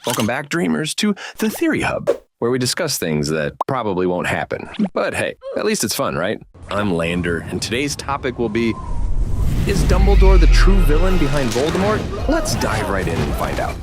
Welcome back, dreamers, to the Theory Hub, where we discuss things that probably won't happen. But hey, at least it's fun, right? I'm Lander, and today's topic will be, is Dumbledore the true villain behind Voldemort? Let's dive right in and find out.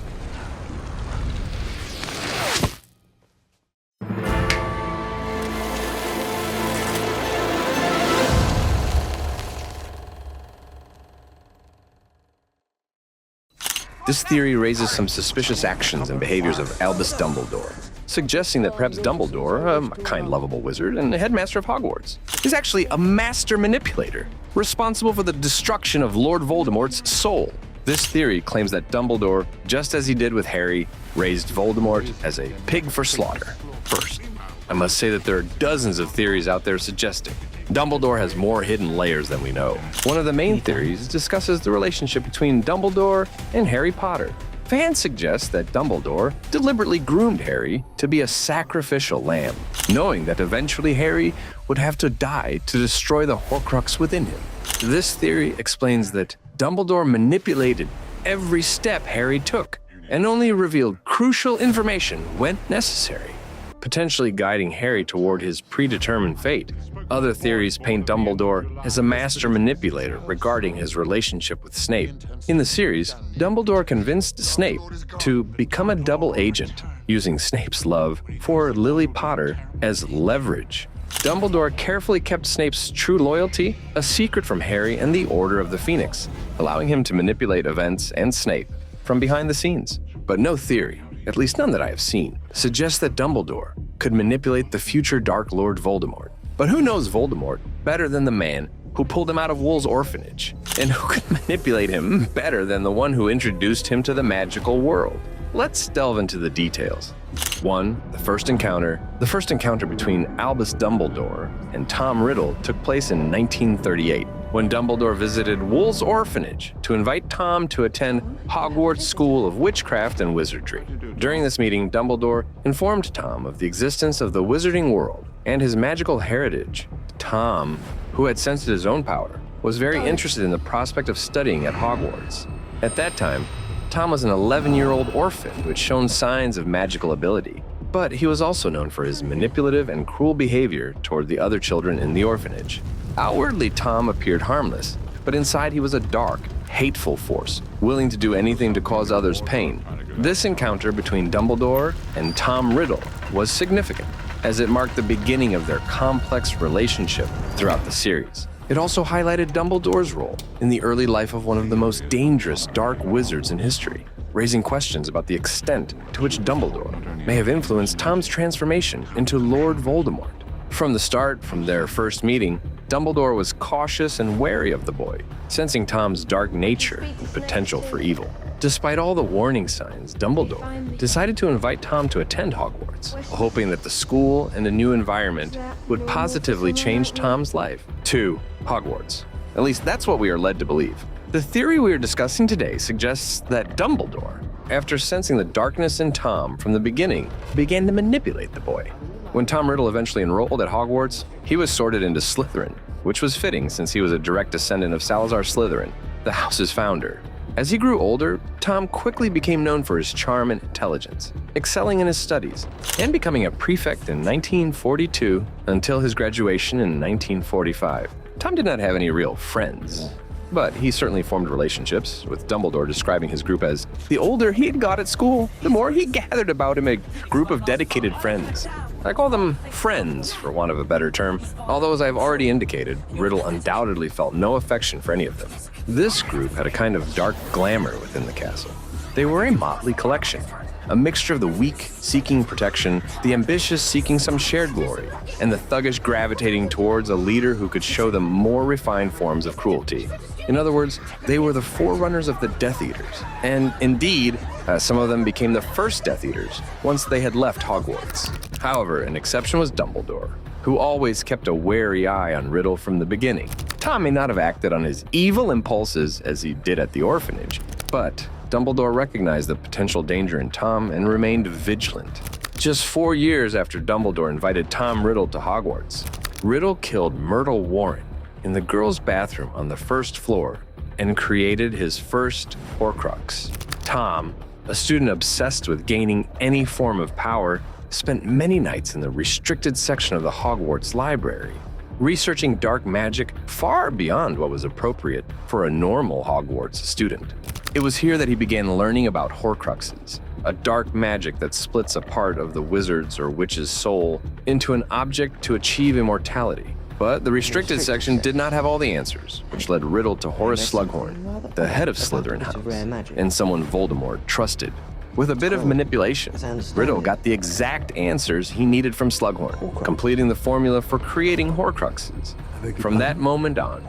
This theory raises some suspicious actions and behaviors of Albus Dumbledore, suggesting that perhaps Dumbledore, a kind, lovable wizard and headmaster of Hogwarts, is actually a master manipulator, responsible for the destruction of Lord Voldemort's soul. This theory claims that Dumbledore, just as he did with Harry, raised Voldemort as a pig for slaughter. First, I must say that there are dozens of theories out there suggesting Dumbledore has more hidden layers than we know. One of the main theories discusses the relationship between Dumbledore and Harry Potter. Fans suggest that Dumbledore deliberately groomed Harry to be a sacrificial lamb, knowing that eventually Harry would have to die to destroy the Horcrux within him. This theory explains that Dumbledore manipulated every step Harry took and only revealed crucial information when necessary, potentially guiding Harry toward his predetermined fate. Other theories paint Dumbledore as a master manipulator regarding his relationship with Snape. In the series, Dumbledore convinced Snape to become a double agent, using Snape's love for Lily Potter as leverage. Dumbledore carefully kept Snape's true loyalty a secret from Harry and the Order of the Phoenix, allowing him to manipulate events and Snape from behind the scenes. But no theory, at least none that I have seen, suggests that Dumbledore could manipulate the future Dark Lord Voldemort. But who knows Voldemort better than the man who pulled him out of Wool's orphanage? And who could manipulate him better than the one who introduced him to the magical world? Let's delve into the details. 1. The first encounter between Albus Dumbledore and Tom Riddle took place in 1938, when Dumbledore visited Wool's orphanage to invite Tom to attend Hogwarts School of Witchcraft and Wizardry. During this meeting, Dumbledore informed Tom of the existence of the wizarding world and his magical heritage. Tom, who had sensed his own power, was very interested in the prospect of studying at Hogwarts. At that time, Tom was an 11-year-old orphan who had shown signs of magical ability, but he was also known for his manipulative and cruel behavior toward the other children in the orphanage. Outwardly, Tom appeared harmless, but inside he was a dark, hateful force, willing to do anything to cause others pain. This encounter between Dumbledore and Tom Riddle was significant, as it marked the beginning of their complex relationship throughout the series. It also highlighted Dumbledore's role in the early life of one of the most dangerous dark wizards in history, raising questions about the extent to which Dumbledore may have influenced Tom's transformation into Lord Voldemort. From the start, from their first meeting, Dumbledore was cautious and wary of the boy, sensing Tom's dark nature and potential for evil. Despite all the warning signs, Dumbledore decided to invite Tom to attend Hogwarts, hoping that the school and a new environment would positively change Tom's life. 2. Hogwarts. At least that's what we are led to believe. The theory we are discussing today suggests that Dumbledore, after sensing the darkness in Tom from the beginning, began to manipulate the boy. When Tom Riddle eventually enrolled at Hogwarts, he was sorted into Slytherin, which was fitting since he was a direct descendant of Salazar Slytherin, the house's founder. As he grew older, Tom quickly became known for his charm and intelligence, excelling in his studies, and becoming a prefect in 1942 until his graduation in 1945. Tom did not have any real friends, but he certainly formed relationships, with Dumbledore describing his group as, the older he had got at school, the more he gathered about him a group of dedicated friends. I call them friends, for want of a better term, although as I've already indicated, Riddle undoubtedly felt no affection for any of them. This group had a kind of dark glamour within the castle. They were a motley collection, a mixture of the weak seeking protection, the ambitious seeking some shared glory, and the thuggish gravitating towards a leader who could show them more refined forms of cruelty. In other words, they were the forerunners of the Death Eaters, and indeed, some of them became the first Death Eaters once they had left Hogwarts. However, an exception was Dumbledore, who always kept a wary eye on Riddle from the beginning. Tom may not have acted on his evil impulses as he did at the orphanage, but Dumbledore recognized the potential danger in Tom and remained vigilant. Just 4 years after Dumbledore invited Tom Riddle to Hogwarts, Riddle killed Myrtle Warren in the girls' bathroom on the first floor and created his first Horcrux. Tom, a student obsessed with gaining any form of power, spent many nights in the restricted section of the Hogwarts library, researching dark magic far beyond what was appropriate for a normal Hogwarts student. It was here that he began learning about Horcruxes, a dark magic that splits a part of the wizard's or witch's soul into an object to achieve immortality. But the restricted section did not have all the answers, which led Riddle to Horace Slughorn, the head of Slytherin House, and someone Voldemort trusted. With a bit of manipulation, Riddle got the exact answers he needed from Slughorn, completing the formula for creating Horcruxes. From that moment on,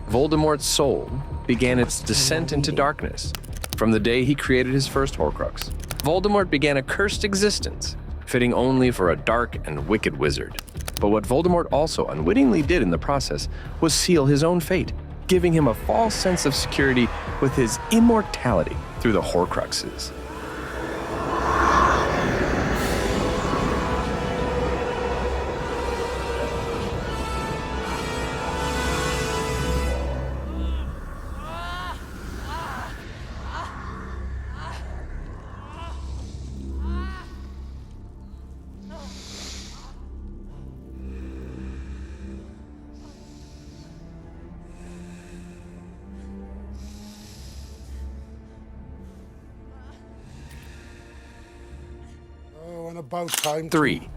Voldemort's soul began its descent into darkness. From the day he created his first Horcrux, Voldemort began a cursed existence, fitting only for a dark and wicked wizard. But what Voldemort also unwittingly did in the process was seal his own fate, giving him a false sense of security with his immortality through the Horcruxes. About time. 3.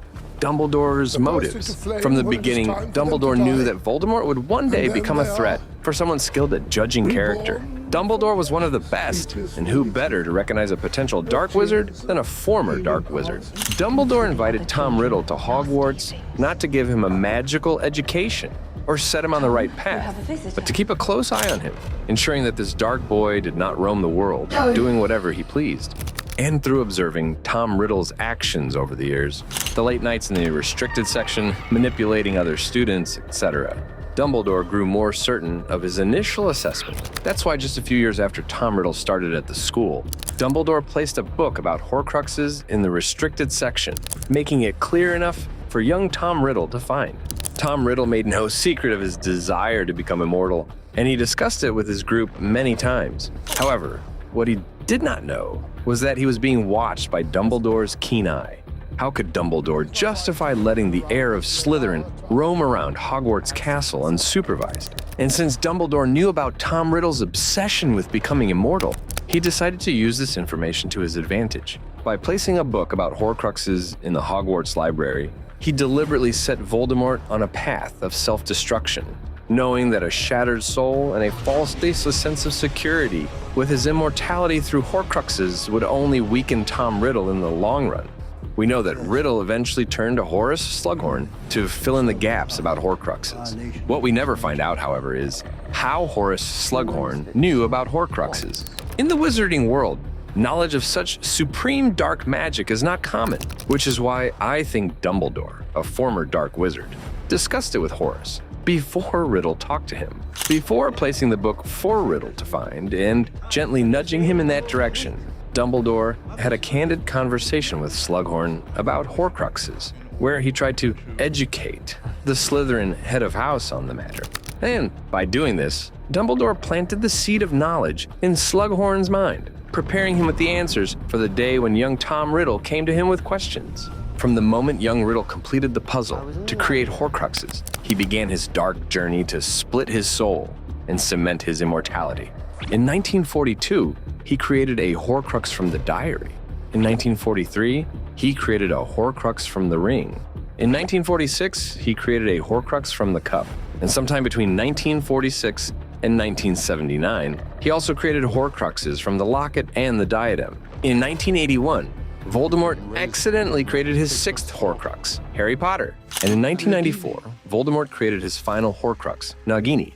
Dumbledore's motives. From the beginning, Dumbledore knew that Voldemort would one day become a threat for someone skilled at judging character. Dumbledore was one of the best, and who better to recognize a potential dark wizard than a former dark wizard? Dumbledore invited Tom Riddle to Hogwarts not to give him a magical education or set him on the right path, but to keep a close eye on him, ensuring that this dark boy did not roam the world, doing whatever he pleased. And through observing Tom Riddle's actions over the years, the late nights in the restricted section, manipulating other students, etc., Dumbledore grew more certain of his initial assessment. That's why just a few years after Tom Riddle started at the school, Dumbledore placed a book about Horcruxes in the restricted section, making it clear enough for young Tom Riddle to find. Tom Riddle made no secret of his desire to become immortal, and he discussed it with his group many times. However, what he did not know was that he was being watched by Dumbledore's keen eye. How could Dumbledore justify letting the heir of Slytherin roam around Hogwarts Castle unsupervised? And since Dumbledore knew about Tom Riddle's obsession with becoming immortal, he decided to use this information to his advantage. By placing a book about Horcruxes in the Hogwarts library, he deliberately set Voldemort on a path of self-destruction, knowing that a shattered soul and a false baseless sense of security with his immortality through Horcruxes would only weaken Tom Riddle in the long run. We know that Riddle eventually turned to Horace Slughorn to fill in the gaps about Horcruxes. What we never find out, however, is how Horace Slughorn knew about Horcruxes. In the wizarding world, knowledge of such supreme dark magic is not common, which is why I think Dumbledore, a former dark wizard, discussed it with Horace before Riddle talked to him, before placing the book for Riddle to find and gently nudging him in that direction. Dumbledore had a candid conversation with Slughorn about Horcruxes, where he tried to educate the Slytherin head of house on the matter. And by doing this, Dumbledore planted the seed of knowledge in Slughorn's mind, preparing him with the answers for the day when young Tom Riddle came to him with questions. From the moment young Riddle completed the puzzle to create Horcruxes, he began his dark journey to split his soul and cement his immortality. In 1942, he created a Horcrux from the diary. In 1943, he created a Horcrux from the ring. In 1946, he created a Horcrux from the cup. And sometime between 1946 and 1979, he also created Horcruxes from the locket and the diadem. In 1981, Voldemort accidentally created his sixth Horcrux, Harry Potter. And in 1994, Voldemort created his final Horcrux, Nagini.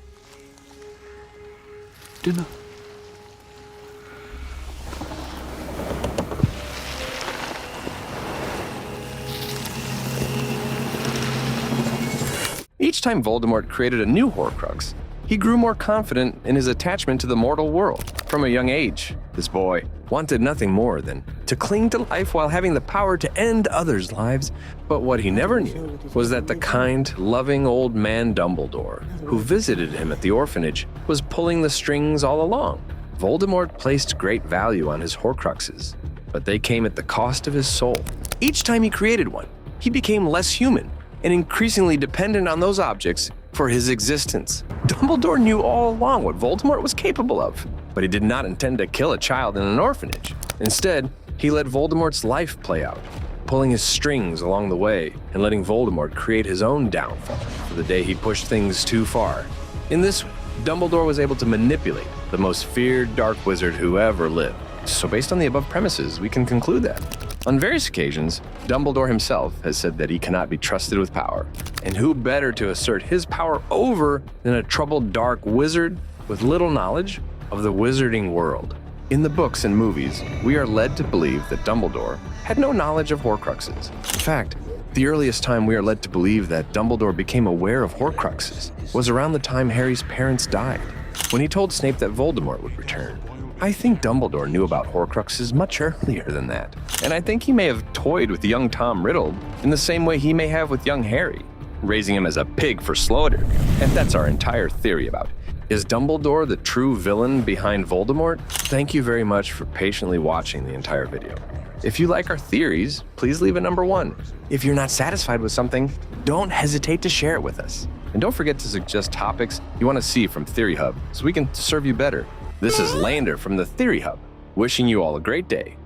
Dinner. Each time Voldemort created a new Horcrux, he grew more confident in his attachment to the mortal world. From a young age, this boy wanted nothing more than to cling to life while having the power to end others' lives. But what he never knew was that the kind, loving old man Dumbledore, who visited him at the orphanage, was pulling the strings all along. Voldemort placed great value on his Horcruxes, but they came at the cost of his soul. Each time he created one, he became less human and increasingly dependent on those objects for his existence. Dumbledore knew all along what Voldemort was capable of, but he did not intend to kill a child in an orphanage. Instead, he let Voldemort's life play out, pulling his strings along the way and letting Voldemort create his own downfall for the day he pushed things too far. In this way, Dumbledore was able to manipulate the most feared dark wizard who ever lived. So based on the above premises, we can conclude that on various occasions, Dumbledore himself has said that he cannot be trusted with power. And who better to assert his power over than a troubled dark wizard with little knowledge of the wizarding world? In the books and movies, we are led to believe that Dumbledore had no knowledge of Horcruxes. In fact, the earliest time we are led to believe that Dumbledore became aware of Horcruxes was around the time Harry's parents died, when he told Snape that Voldemort would return. I think Dumbledore knew about Horcruxes much earlier than that, and I think he may have toyed with young Tom Riddle in the same way he may have with young Harry, raising him as a pig for Slaughter. And that's our entire theory about it. Is Dumbledore the true villain behind Voldemort? Thank you very much for patiently watching the entire video. If you like our theories, please leave a number 1. If you're not satisfied with something, don't hesitate to share it with us. And don't forget to suggest topics you want to see from Theory Hub so we can serve you better. This is Lander from the Theory Hub, wishing you all a great day.